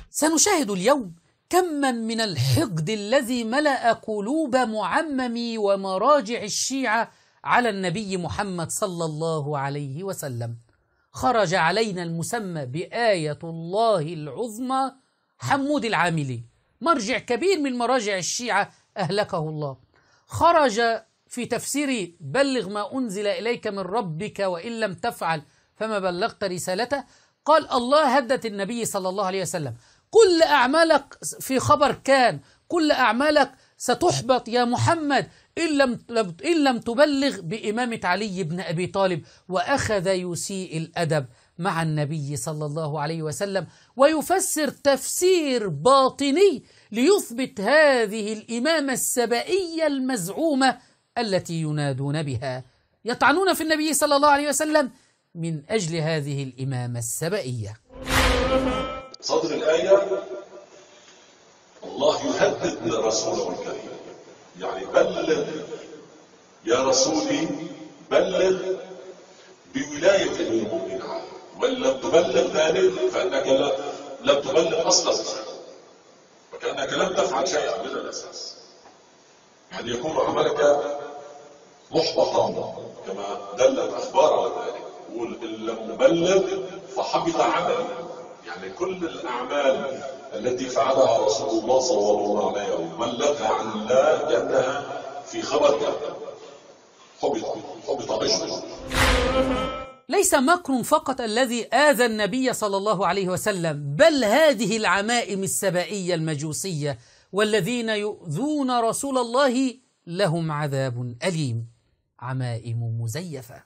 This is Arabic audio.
سنشاهد اليوم كما من الحقد الذي ملأ قلوب معممي ومراجع الشيعة على النبي محمد صلى الله عليه وسلم. خرج علينا المسمى بآية الله العظمى حمود العاملي، مرجع كبير من مراجع الشيعة أهلكه الله. خرج في تفسير بلغ ما أنزل إليك من ربك وإن لم تفعل فما بلغت رسالته، قال الله هدد النبي صلى الله عليه وسلم: كل أعمالك في خبر كان، كل أعمالك ستحبط يا محمد إن لم تبلغ بإمامة علي بن أبي طالب. وأخذ يسيء الأدب مع النبي صلى الله عليه وسلم ويفسر تفسير باطني ليثبت هذه الإمامة السبائية المزعومة التي ينادون بها. يطعنون في النبي صلى الله عليه وسلم من أجل هذه الإمامة السبائية. صدر الآية: الله يهدد رسوله الكريم، يعني بلغ يا رسولي، بلغ بولاية أمير المؤمنين، وإن لم تبلغ ذلك فإنك لم تبلغ أصلا، وكأنك لم تفعل شيئا من الأساس. يعني يكون عملك محبطا كما دلت أخبار على ذلك. يقول إن لم تبلغ فحبط عملي، يعني كل الأعمال التي فعلها رسول الله صلى الله عليه وسلم بلغها عن الله لأنها في خبر حبط عجله. ليس مكر فقط الذي آذى النبي صلى الله عليه وسلم، بل هذه العمائم السبائية المجوسية والذين يؤذون رسول الله لهم عذاب أليم، عمائم مزيفة.